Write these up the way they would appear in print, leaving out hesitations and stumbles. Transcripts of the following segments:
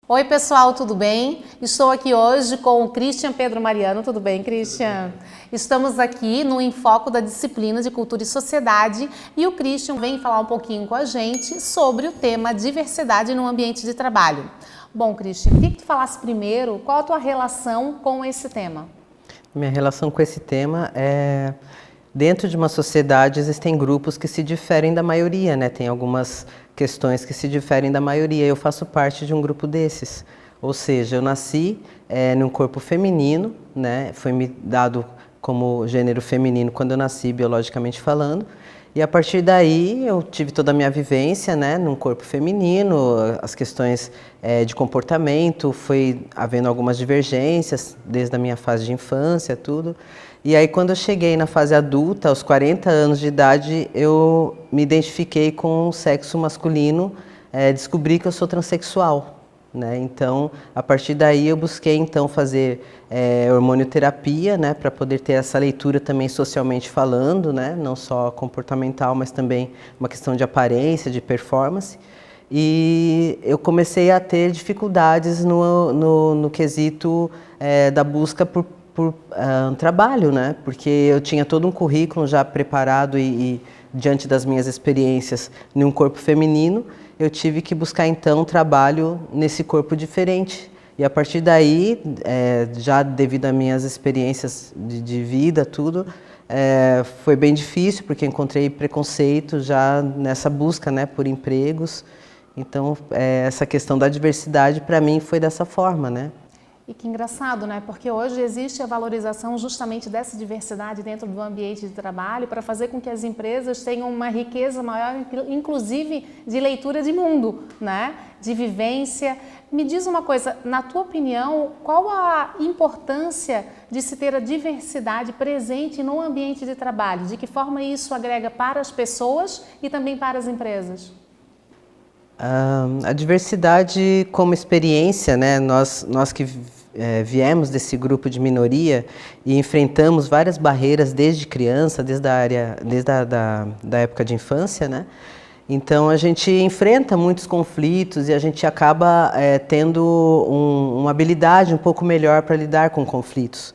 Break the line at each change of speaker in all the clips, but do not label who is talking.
Oi pessoal, tudo bem? Estou aqui hoje com o Christian Pedro Mariano. Tudo bem, Christian? Estamos aqui no Enfoco da disciplina de Cultura e Sociedade e o Christian vem falar um pouquinho com a gente sobre o tema diversidade no ambiente de trabalho. Bom, Christian, queria que tu falasse primeiro qual a tua relação com esse tema?
Minha relação com esse tema é... Dentro de uma sociedade existem grupos que se diferem da maioria, né? Tem algumas questões que se diferem da maioria. Eu faço parte de um grupo desses. Ou seja, eu nasci num corpo feminino, né? Foi me dado como gênero feminino quando eu nasci, biologicamente falando. E a partir daí eu tive toda a minha vivência, né, num corpo feminino, as questões de comportamento, foi havendo algumas divergências desde a minha fase de infância, tudo. E aí quando eu cheguei na fase adulta, aos 40 anos de idade, eu me identifiquei com o sexo masculino, descobri que eu sou transexual. Né? Então, a partir daí eu busquei então fazer hormonioterapia, né, para poder ter essa leitura também socialmente falando, né, não só comportamental, mas também uma questão de aparência, de performance. E eu comecei a ter dificuldades no quesito da busca por um trabalho, né, porque eu tinha todo um currículo já preparado e diante das minhas experiências em um corpo feminino, eu tive que buscar então trabalho nesse corpo diferente. E a partir daí, já devido às minhas experiências de vida, tudo, foi bem difícil, porque encontrei preconceito já nessa busca, né, por empregos. Então, essa questão da diversidade para mim foi dessa forma, né?
E que engraçado, né? Porque hoje existe a valorização justamente dessa diversidade dentro do ambiente de trabalho para fazer com que as empresas tenham uma riqueza maior, inclusive de leitura de mundo, né? De vivência. Me diz uma coisa, na tua opinião, qual a importância de se ter a diversidade presente no ambiente de trabalho? De que forma isso agrega para as pessoas e também para as empresas?
A diversidade como experiência, né? Nós que viemos desse grupo de minoria e enfrentamos várias barreiras desde criança, desde a época de infância, né? Então a gente enfrenta muitos conflitos e a gente acaba tendo uma habilidade um pouco melhor para lidar com conflitos.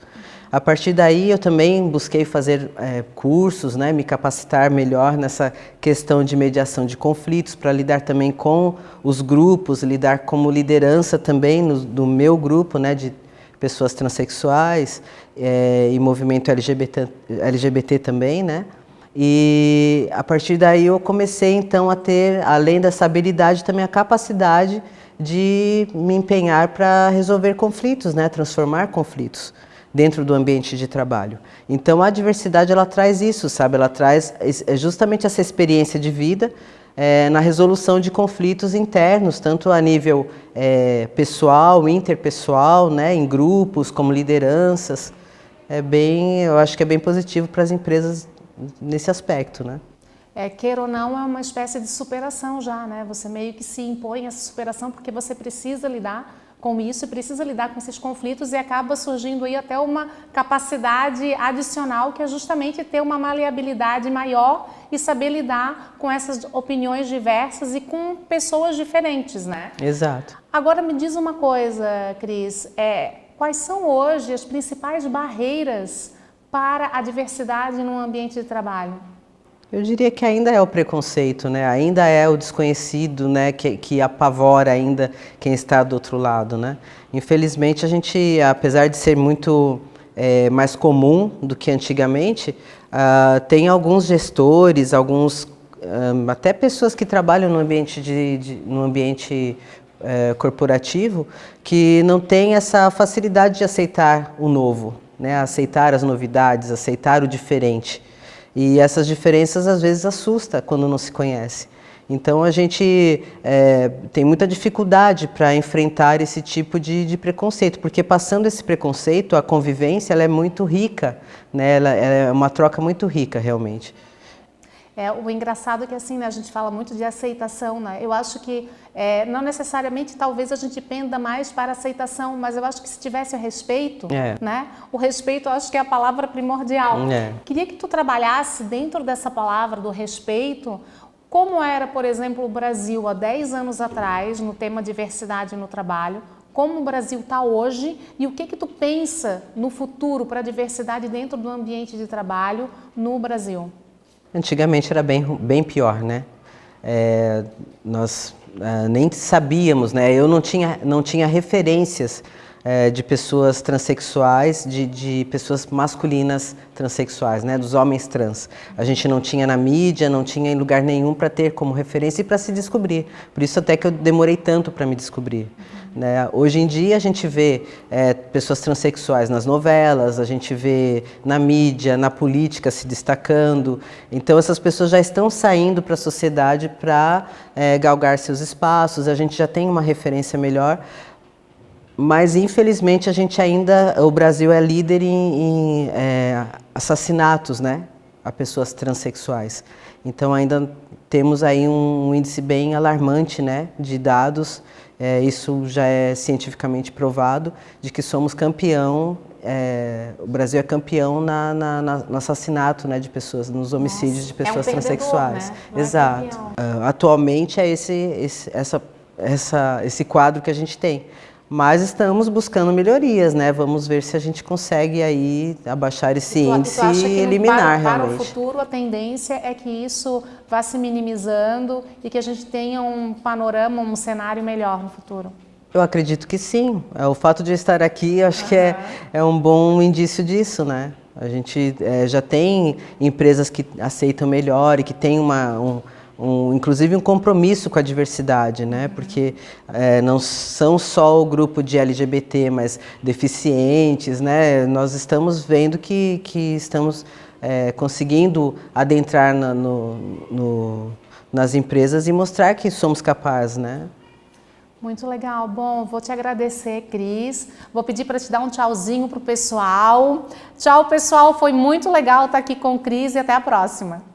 A partir daí eu também busquei fazer cursos, né, me capacitar melhor nessa questão de mediação de conflitos, para lidar também com os grupos, lidar como liderança também do meu grupo, né, de pessoas transexuais e movimento LGBT também, né. E a partir daí eu comecei então a ter, além dessa habilidade, também a capacidade de me empenhar para resolver conflitos, né, transformar conflitos dentro do ambiente de trabalho. Então a diversidade ela traz isso, sabe? Ela traz justamente essa experiência de vida na resolução de conflitos internos, tanto a nível pessoal, interpessoal, né, em grupos, como lideranças. Eu acho que é bem positivo para as empresas nesse aspecto, né?
Queira ou não, é uma espécie de superação já, né? Você meio que se impõe essa superação porque você precisa lidar com isso, precisa lidar com esses conflitos e acaba surgindo aí até uma capacidade adicional que é justamente ter uma maleabilidade maior e saber lidar com essas opiniões diversas e com pessoas diferentes, né?
Exato.
Agora me diz uma coisa, Cris, quais são hoje as principais barreiras para a diversidade no ambiente de trabalho?
Eu diria que ainda é o preconceito, né? Ainda é o desconhecido, né? Que apavora ainda quem está do outro lado, né? Infelizmente a gente, apesar de ser muito mais comum do que antigamente, tem alguns gestores, até pessoas que trabalham no ambiente corporativo que não têm essa facilidade de aceitar o novo, né? Aceitar as novidades, aceitar o diferente. E essas diferenças às vezes assustam quando não se conhece. Então a gente tem muita dificuldade para enfrentar esse tipo de preconceito, porque passando esse preconceito, a convivência ela é muito rica, né? Ela é uma troca muito rica realmente.
O engraçado é que assim, né, a gente fala muito de aceitação, né? Eu acho que não necessariamente talvez a gente penda mais para a aceitação, mas eu acho que se tivesse o respeito, né? O respeito eu acho que é a palavra primordial. Queria que tu trabalhasse dentro dessa palavra do respeito Como era, por exemplo, o Brasil há 10 anos atrás, no tema diversidade no trabalho, como o Brasil está hoje e o que tu pensa no futuro para a diversidade dentro do ambiente de trabalho no Brasil?
Antigamente era bem pior, né? Nós nem sabíamos, né? Eu não tinha referências de pessoas transexuais, de pessoas masculinas transexuais, né? Dos homens trans. A gente não tinha na mídia, não tinha em lugar nenhum para ter como referência e para se descobrir. Por isso até que eu demorei tanto para me descobrir. Né? Hoje em dia a gente vê pessoas transexuais nas novelas, a gente vê na mídia, na política se destacando. Então essas pessoas já estão saindo para a sociedade para galgar seus espaços, a gente já tem uma referência melhor. Mas infelizmente o Brasil é líder em assassinatos, né, a pessoas transexuais. Então ainda temos aí um índice bem alarmante, né, de dados. Isso já é cientificamente provado de que somos campeão. O Brasil é campeão no assassinato, né, de pessoas, nos homicídios de pessoas transexuais.
Né? Não
exato. Atualmente é esse quadro que a gente tem. Mas estamos buscando melhorias, né? Vamos ver se a gente consegue aí abaixar esse índice e eliminar realmente.
Para o futuro, a tendência é que isso vá se minimizando e que a gente tenha um panorama, um cenário melhor no futuro.
Eu acredito que sim. O fato de eu estar aqui, acho que é um bom indício disso, né? A gente já tem empresas que aceitam melhor e que tem inclusive um compromisso com a diversidade, né? Porque não são só o grupo de LGBT, mas deficientes, né? Nós estamos vendo que estamos conseguindo adentrar nas empresas e mostrar que somos capazes, né?
Muito legal. Bom, vou te agradecer, Cris. Vou pedir para te dar um tchauzinho para o pessoal. Tchau, pessoal. Foi muito legal estar aqui com o Cris e até a próxima.